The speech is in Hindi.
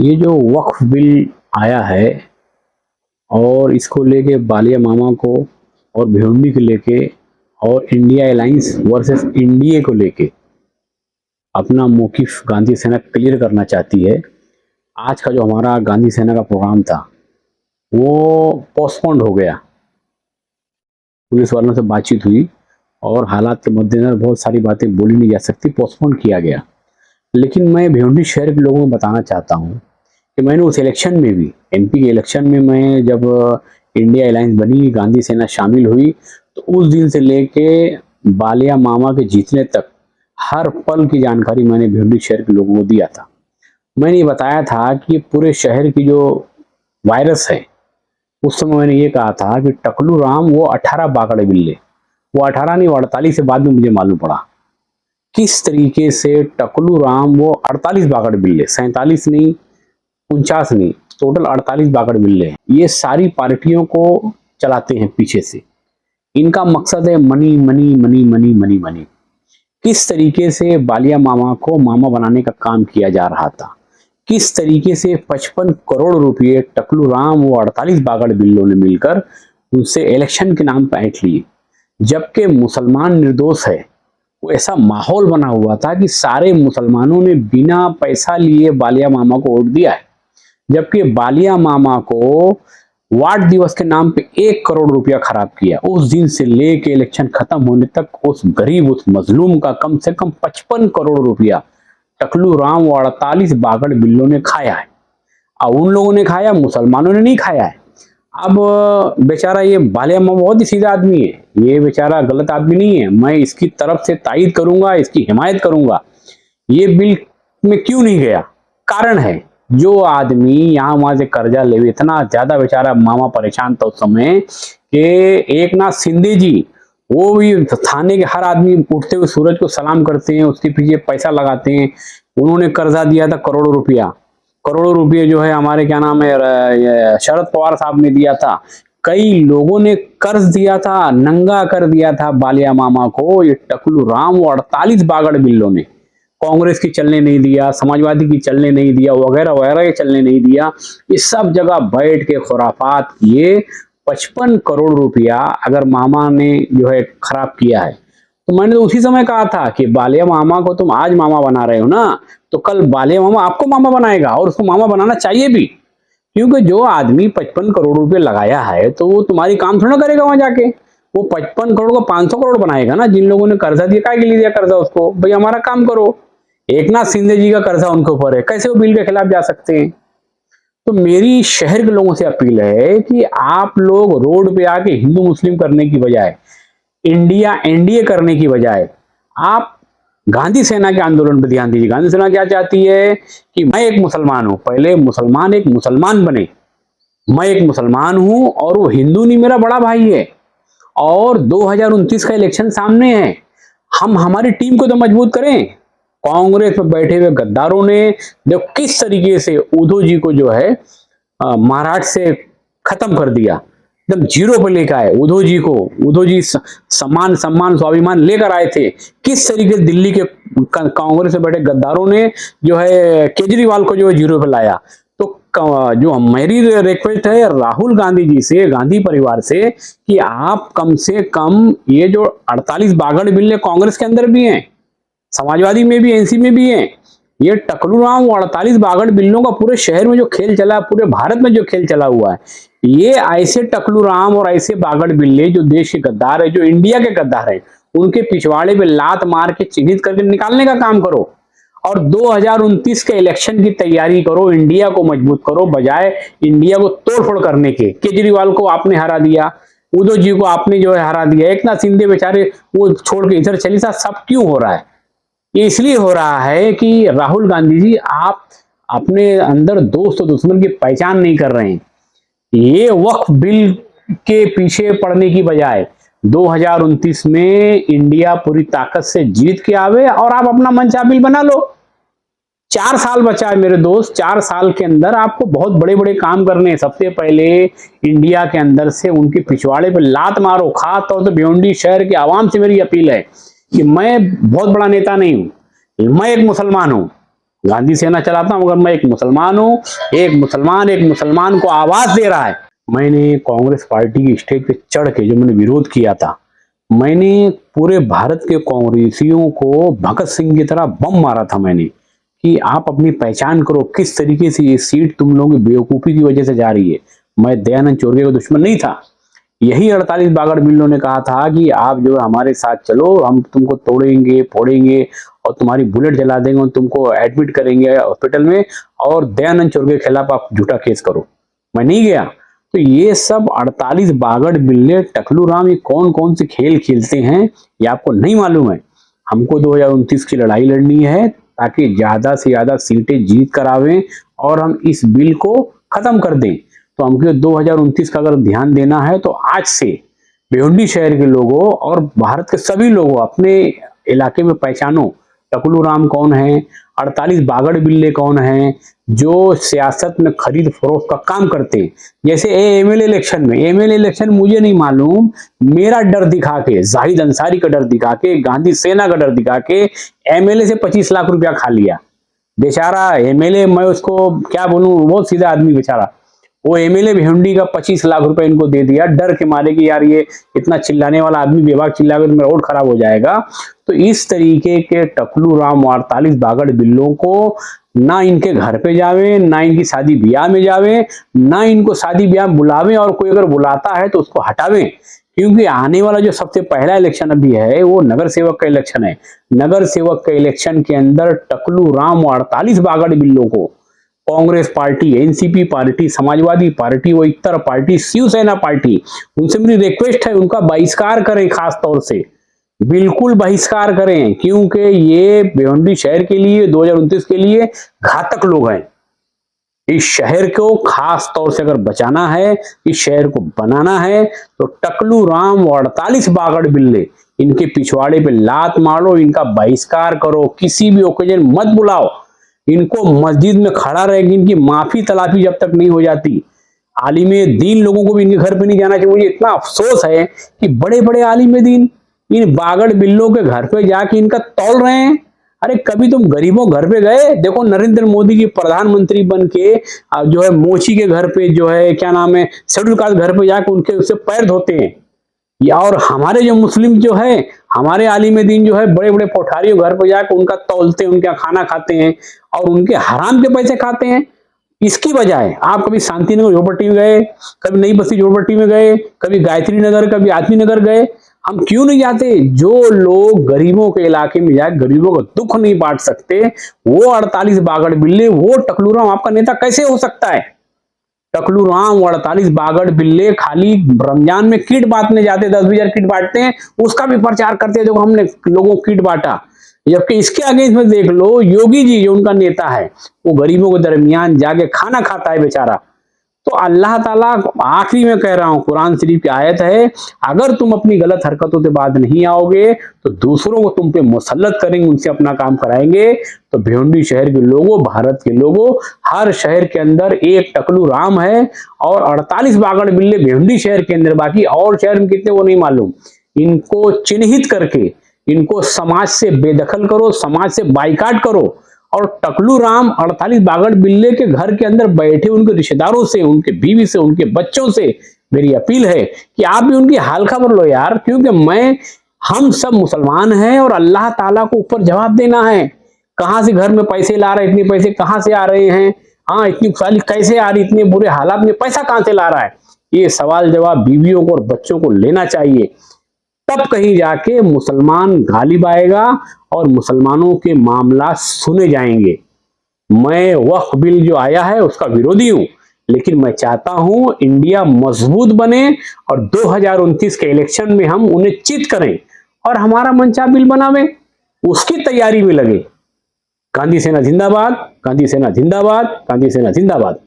ये जो वक्फ बिल आया है और इसको लेके बालिया मामा को और भिवंडी को लेके और इंडिया अलायंस वर्सेस एनडीए को लेके अपना मौकिफ गांधी सेना क्लियर करना चाहती है। आज का जो हमारा गांधी सेना का प्रोग्राम था वो पोस्टपोन्ड हो गया। पुलिस वालों से बातचीत हुई और हालात के मद्देनजर बहुत सारी बातें बोली नहीं जा सकती, पोस्टपोन किया गया। लेकिन मैं भिवंडी शहर के लोगों को बताना चाहता हूँ कि मैंने उस इलेक्शन में भी, एमपी के इलेक्शन में, मैं जब इंडिया अलायंस बनी, गांधी सेना शामिल हुई, तो उस दिन से लेके बालिया मामा के जीतने तक हर पल की जानकारी मैंने भिवंडी शहर के लोगों को दिया था। मैंने ये बताया था कि पूरे शहर की जो वायरस है, उस समय मैंने ये कहा था कि टकलू राम वो 18 बाकड़े बिल्ले, वो 18 नहीं, वो 48 से बाद में मुझे मालूम पड़ा किस तरीके से टकलू राम वो 48 बाकड़ बिल्ले, 47 नहीं, 49 नहीं, टोटल 48 बाकड़ बिल्ले हैं। ये सारी पार्टियों को चलाते हैं पीछे से। इनका मकसद है money money money money money money. किस तरीके से बालिया मामा को मामा बनाने का काम किया जा रहा था, किस तरीके से 55 करोड़ रुपए टकलू राम वो 48 बागड़ बिल्लों ने मिलकर उनसे इलेक्शन के नाम पर ऐंठ लिए, जबकि मुसलमान निर्दोष है। वो ऐसा माहौल बना हुआ था कि सारे मुसलमानों ने बिना पैसा लिए बालिया मामा को वोट दिया है, जबकि बालिया मामा को वार्ड दिवस के नाम पे 1 करोड़ रुपया खराब किया। उस दिन से लेके इलेक्शन खत्म होने तक उस गरीब, उस मजलूम का कम से कम 55 करोड़ रुपया टकलू राम और 48 बागड़ बिल्लों ने खाया है। अब उन लोगों ने खाया, मुसलमानों ने नहीं खाया है। अब बेचारा ये बालिया मामा बहुत ही सीधा आदमी है, ये बेचारा गलत आदमी नहीं है। मैं इसकी तरफ से तायद करूंगा, इसकी हिमायत करूंगा। ये बिल में क्यों नहीं गया, कारण है, जो आदमी यहाँ वहां से कर्जा ले, इतना ज्यादा बेचारा मामा परेशान था उस समय कि एक नाथ शिंदे जी, वो भी थाने के हर आदमी उठते हुए सूरज को सलाम करते हैं, उसके पीछे पैसा लगाते हैं। उन्होंने कर्जा दिया था करोड़ों रुपया, करोड़ों रुपये जो है हमारे क्या नाम है शरद पवार साहब ने दिया था। कई लोगों ने कर्ज दिया था, नंगा कर दिया था बालिया मामा को। ये टकलू राम वो 48 बागड़ बिल्लों ने कांग्रेस की चलने नहीं दिया, समाजवादी की चलने नहीं दिया, वगैरह वगैरह के चलने नहीं दिया। इस सब जगह बैठ के खुराफात किए। 55 करोड़ रुपया अगर मामा ने जो है खराब किया है, तो मैंने तो उसी समय कहा था कि बालिया मामा को तुम आज मामा बना रहे हो ना, तो कल बालिया मामा आपको मामा बनाएगा, और उसको मामा बनाना चाहिए भी। क्योंकि जो आदमी 55 करोड़ रुपए लगाया है तो वो तुम्हारी काम थोड़ा करेगा वहां जाके। वो 55 करोड़ को 500 करोड़ बनाएगा ना। जिन लोगों ने कर्जा दिया, काय के लिए दिया कर्जा उसको, भाई हमारा काम करो। एक नाथ शिंदे जी का कर्जा उनके ऊपर है, कैसे वो बिल के खिलाफ जा सकते हैं। तो मेरी शहर के लोगों से अपील है कि आप लोग रोड पे आके हिंदू मुस्लिम करने की बजाय, इंडिया एनडीए करने की बजाय, आप गांधी सेना के आंदोलन पर ध्यान दीजिए। गांधी सेना क्या चाहती है कि मैं एक मुसलमान हूं, पहले मुसलमान एक मुसलमान बने। मैं एक मुसलमान हूं और वो हिंदू नहीं, मेरा बड़ा भाई है। और 2029 का इलेक्शन सामने है, हम हमारी टीम को तो मजबूत करें। कांग्रेस में बैठे हुए गद्दारों ने देखो किस तरीके से उद्धव जी को जो है महाराष्ट्र से खत्म कर दिया, एकदम जीरो पर लेकर आए उद्धव जी को। उद्धव जी सम्मान स्वाभिमान लेकर आए थे। किस तरीके से दिल्ली के कांग्रेस में बैठे गद्दारों ने जो है केजरीवाल को जो है जीरो पर लाया। तो जो मेरी रिक्वेस्ट है राहुल गांधी जी से, गांधी परिवार से, कि आप कम से कम ये जो 48 बागड़ बिल्ले कांग्रेस के अंदर भी हैं, समाजवादी में भी, एनसी में भी है, ये टकलू राम 48 बागड़ बिल्लों का पूरे शहर में जो खेल चला, पूरे भारत में जो खेल चला हुआ है, ये ऐसे टकलू राम और ऐसे बागड़ बिल्ले जो देश के गद्दार है, जो इंडिया के गद्दार है, उनके पिछवाड़े पे लात मार के चिन्हित करके निकालने का काम करो। और 2029 के इलेक्शन की तैयारी करो, इंडिया को मजबूत करो, बजाय इंडिया को तोड़फोड़ करने के। केजरीवाल को आपने हरा दिया, उद्धव जी को आपने जो है हरा दिया, एक नाथ शिंदे बेचारे वो छोड़ के इधर चली सा। सब क्यों हो रहा है? ये इसलिए हो रहा है कि राहुल गांधी जी, आप अपने अंदर दोस्त और दुश्मन की पहचान नहीं कर रहे हैं। ये वक्फ बिल के पीछे पड़ने की बजाय 2029 में इंडिया पूरी ताकत से जीत के आवे और आप अपना मनचाहा बिल बना लो। 4 साल बचा है मेरे दोस्त, 4 साल के अंदर आपको बहुत बड़े बड़े काम करने हैं। सबसे पहले इंडिया के अंदर से उनके पिछवाड़े पे लात मारो। खास तौर से भिवंडी शहर के आवाम से मेरी अपील है कि मैं बहुत बड़ा नेता नहीं हूं, मैं एक मुसलमान हूं गांधी सेना चलाता हूं, मगर मैं एक मुसलमान हूं। एक मुसलमान को आवाज दे रहा है। मैंने कांग्रेस पार्टी की स्टेज पे चढ़ के जो मैंने विरोध किया था, मैंने पूरे भारत के कांग्रेसियों को भगत सिंह की तरह बम मारा था मैंने, कि आप अपनी पहचान करो, किस तरीके से ये सीट तुम लोगों की बेवकूफी की वजह से जा रही है। मैं दयानंद चौरगे का दुश्मन नहीं था। यही 48 बागड़ बिल्लों ने कहा था कि आप जो हमारे साथ चलो, हम तुमको तोड़ेंगे फोड़ेंगे और तुम्हारी बुलेट जला देंगे और तुमको एडमिट करेंगे हॉस्पिटल में, और दयानंद चौरगे के खिलाफ आप झूठा केस करो। मैं नहीं गया। तो ये सब 48 बागड़ बिल्ले टकलू राम ये कौन कौन से खेल खेलते हैं, ये आपको नहीं मालूम है। हमको 2029 की लड़ाई लड़नी है ताकि ज्यादा से ज्यादा सीटें जीत कर आवे और हम इस बिल को खत्म कर दें। तो हमको 2029 का अगर ध्यान देना है तो आज से भिवंडी शहर के लोगों और भारत के सभी लोगों अपने इलाके में पहचानो, टकलू राम कौन है, 48 बागड़ बिल्ले कौन है, जो सियासत में खरीद फरोख्त का काम करते हैं। जैसे एमएलए इलेक्शन मुझे नहीं मालूम, मेरा डर दिखा के, जाहिद अंसारी का डर दिखा के, गांधी सेना का डर दिखा के एमएलए से 25 लाख रुपया खा लिया। बेचारा एमएलए, मैं उसको क्या बोलूं, बहुत सीधा आदमी बेचारा। वो एमएलए भिवंडी का 25 लाख रुपए इनको दे दिया डर के मारे कि यार ये इतना चिल्लाने वाला आदमी बेबाक चिल्लाएगा तो मेरा रोड खराब हो जाएगा। तो इस तरीके के टकलू राम 48 बागड़ बिल्लों को ना इनके घर पे जावे, ना इनकी शादी ब्याह में जावे, ना इनको शादी ब्याह बुलावे, और कोई अगर बुलाता है तो उसको हटावे। क्योंकि आने वाला जो सबसे पहला इलेक्शन अभी है वो नगर सेवक का इलेक्शन है। नगर सेवक के इलेक्शन के अंदर टकलू राम 48 बागड़ बिल्लों को Congress party, NCP party, Samajwadi party, वो इतर पार्टी, शिवसेना पार्टी, उनसे मेरी रिक्वेस्ट है उनका बहिष्कार करें, खास तौर से बिल्कुल बहिष्कार करें। क्योंकि ये भिवंडी शहर के लिए 2029 के लिए घातक लोग हैं। इस शहर को खास तौर से अगर बचाना है, इस शहर को बनाना है, तो टकलू राम 48 बागड़ बिल्ले इनके पिछवाड़े पे लात मारो, इनका बहिष्कार करो, किसी भी ओकेजन मत बुलाओ, इनको मस्जिद में खड़ा रहेगी, इनकी माफी तलाफी जब तक नहीं हो जाती। आलिमे दीन लोगों को भी इनके घर पे नहीं जाना चाहिए। मुझे इतना अफसोस है कि बड़े बड़े आलिमे दीन इन बागड़ बिल्लों के घर पे जाके इनका तौल रहे हैं। अरे कभी तुम गरीबों घर पे गए? देखो नरेंद्र मोदी जी प्रधानमंत्री बन के जो है मोची के घर पे, जो है क्या नाम है, शेड्यूल कास्ट घर पे जाके उनके उससे पैर धोते हैं। या और हमारे जो मुस्लिम जो है, हमारे आलिम दीन जो है, बड़े बड़े कोठारियों घर पर जाकर उनका तौलते हैं, उनका खाना खाते हैं और उनके हराम के पैसे खाते हैं। इसकी बजाय आप कभी शांतिनगर झोपड़पट्टी में गए, कभी नई बस्ती झोपड़पट्टी में गए, कभी गायत्री नगर, कभी आदमी नगर गए? हम क्यों नहीं जाते? जो लोग गरीबों के इलाके में जाए, गरीबों का दुख नहीं बांट सकते, वो 48 बागड़ बिल्ले, वो टकलू राम आपका नेता कैसे हो सकता है? टकलू राम 48 बागड़ बिल्ले खाली रमजान में किट बांटने जाते, 10,000 किट बांटते हैं, उसका भी प्रचार करते हैं, देखो हमने लोगों को किट बांटा। जबकि इसके आगे इसमें देख लो, योगी जी जो उनका नेता है, वो गरीबों के दरमियान जाके खाना खाता है बेचारा। तो अल्लाह ताला, आखिरी में कह रहा हूं, कुरान शरीफ की आयत है, अगर तुम अपनी गलत हरकतों से बाज नहीं आओगे तो दूसरों को तुम पे मुसल्लत करेंगे, उनसे अपना काम कराएंगे। तो भिवंडी शहर के लोगों, भारत के लोगों, हर शहर के अंदर एक टकलू राम है और 48 बागड़ बिल्ले भिवंडी शहर के अंदर। बाकी और शहर में कितने वो नहीं मालूम। इनको चिन्हित करके इनको समाज से बेदखल करो, समाज से बाइकाट करो। और टकलू राम 48 बागड़ बिल्ले के घर के अंदर बैठे उनके रिश्तेदारों से, उनके बीवी से, उनके बच्चों से मेरी अपील है कि आप भी उनकी हाल खबर लो यार। क्योंकि हम सब मुसलमान हैं और अल्लाह ताला को ऊपर जवाब देना है। कहां से घर में पैसे ला रहे हैं, इतने पैसे कहां से आ रहे हैं, हाँ इतनी खुशहाली कैसे आ रही, इतने बुरे हालात में पैसा कहां से ला रहा है, ये सवाल जवाब बीवियों को और बच्चों को लेना चाहिए। तब कहीं जाके मुसलमान गालिब आएगा और मुसलमानों के मामला सुने जाएंगे। मैं वक्फ बिल जो आया है उसका विरोधी हूं, लेकिन मैं चाहता हूं इंडिया मजबूत बने और 2029 के इलेक्शन में हम उन्हें चित करें और हमारा मनचा बिल बनावे, उसकी तैयारी में लगे। गांधी सेना जिंदाबाद, गांधी सेना जिंदाबाद, गांधी सेना जिंदाबाद।